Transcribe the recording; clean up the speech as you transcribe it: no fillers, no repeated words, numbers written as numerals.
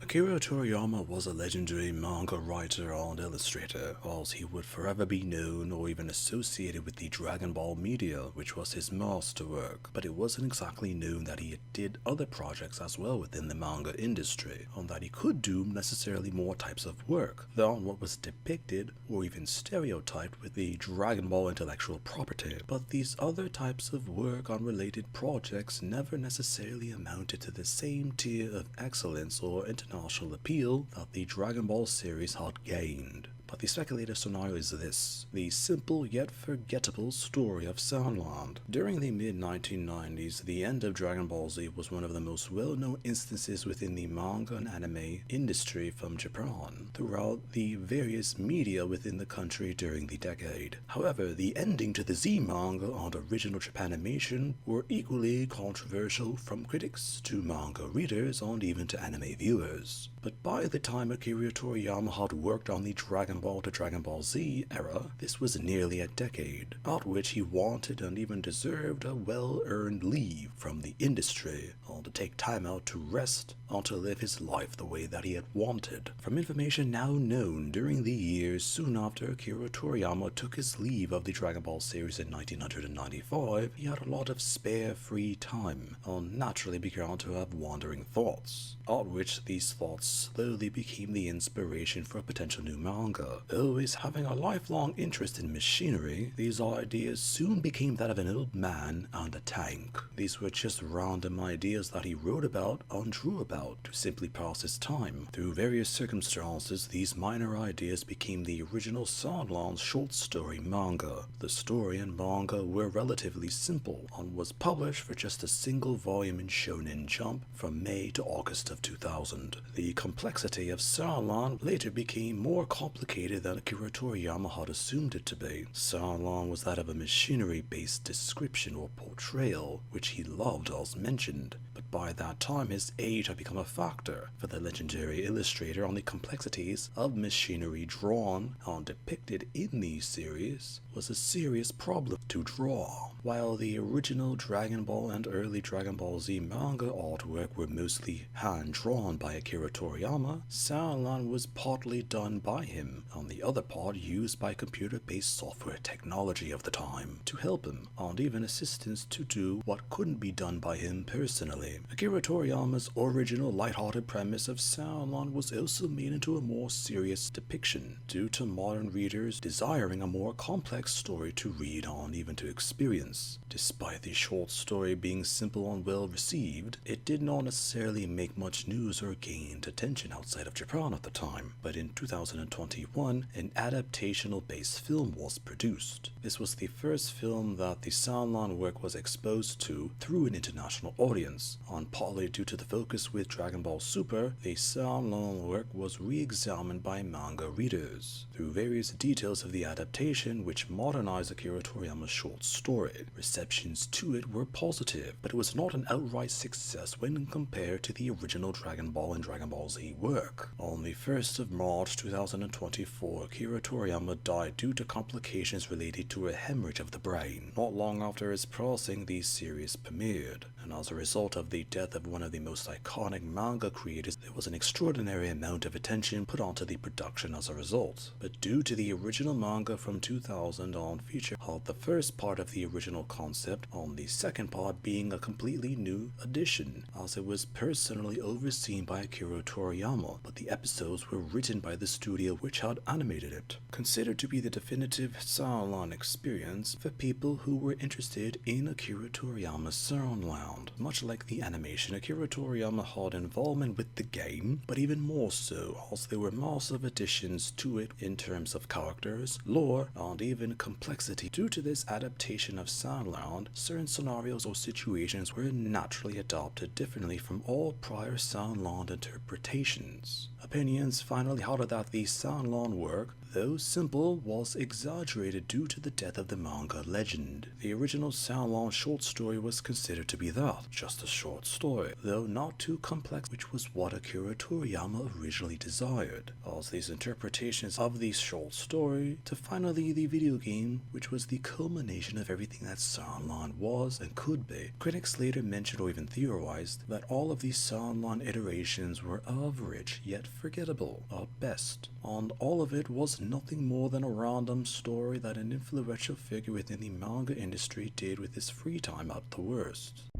Akira Toriyama was a legendary manga writer and illustrator, as he would forever be known or even associated with the Dragon Ball media, which was his masterwork. But it wasn't exactly known that he did other projects as well within the manga industry, and that he could do necessarily more types of work than what was depicted or even stereotyped with the Dragon Ball intellectual property. But these other types of work on related projects never necessarily amounted to the same tier of excellence or international appeal that the Dragon Ball series had gained. But the speculative scenario is this: the simple yet forgettable story of Sunland. During the mid-1990s, the end of Dragon Ball Z was one of the most well-known instances within the manga and anime industry from Japan, throughout the various media within the country during the decade. However, the ending to the Z manga and original Japanimation were equally controversial, from critics to manga readers and even to anime viewers. But by the time Akira Toriyama had worked on the Dragon Ball to Dragon Ball Z era, this was nearly a decade, at which he wanted and even deserved a well-earned leave from the industry, and to take time out to rest and to live his life the way that he had wanted. From information now known, during the years soon after Akira Toriyama took his leave of the Dragon Ball series in 1995, he had a lot of spare free time, and naturally began to have wandering thoughts, at which these thoughts slowly became the inspiration for a potential new manga. Always having a lifelong interest in machinery, these ideas soon became that of an old man and a tank. These were just random ideas that he wrote about and drew about to simply pass his time. Through various circumstances, these minor ideas became the original Sunland short story manga. The story and manga were relatively simple and was published for just a single volume in Shonen Jump from May to August of 2000. The complexity of Sunland later became more complicated than Akira Toriyama had assumed it to be. Sunland was that of a machinery-based description or portrayal, which he loved as mentioned, but by that time his age had become a factor for the legendary illustrator, on the complexities of machinery drawn and depicted in these series was a serious problem to draw. While the original Dragon Ball and early Dragon Ball Z manga artwork were mostly hand-drawn by Akira Toriyama, Sunland was partly done by him, and the other part used by computer-based software technology of the time to help him, and even assistance to do what couldn't be done by him personally. Akira Toriyama's original lighthearted premise of Sunland was also made into a more serious depiction, due to modern readers desiring a more complex story to read and even to experience. Despite the short story being simple and well received, it did not necessarily make much news or gained attention outside of Japan at the time, but in 2021, an adaptational-based film was produced. This was the first film that the Sunland work was exposed to through an international audience, and partly due to the focus with Dragon Ball Super, the Sunland work was re-examined by manga readers. Through various details of the adaptation, which modernized Akira Toriyama's short story, receptions to it were positive, but it was not an outright success when compared to the original Dragon Ball and Dragon Ball Z work. On the 1st of March 2024, Akira Toriyama died due to complications related to a hemorrhage of the brain. Not long after his passing, the series premiered, and as a result of the death of one of the most iconic manga creators, there was an extraordinary amount of attention put onto the production as a result. But due to the original manga from 2000 on feature had the first part of the original concept, on the second part being a completely new addition, as it was personally overseen by Akira Toriyama, but the episodes were written by the studio which had animated it. Considered to be the definitive Sunland experience for people who were interested in Akira Toriyama's Sunland. Much like the animation, Akira Toriyama had involvement with the game, but even more so, as there were massive additions to it in terms of characters, lore, and even complexity. Due to this adaptation of Sunland, certain scenarios or situations were naturally adopted differently from all prior Sunland interpretations. Opinions finally held that the Sunland work, though simple, was exaggerated due to the death of the manga legend. The original Sanlon short story was considered to be that, just a short story, though not too complex, which was what Akira Toriyama originally desired, as these interpretations of the short story to finally the video game, which was the culmination of everything that Sanlon was and could be. Critics later mentioned or even theorized that all of these Sanlon iterations were average yet forgettable at best, and all of it was nothing more than a random story that an influential figure within the manga industry did with his free time at the worst.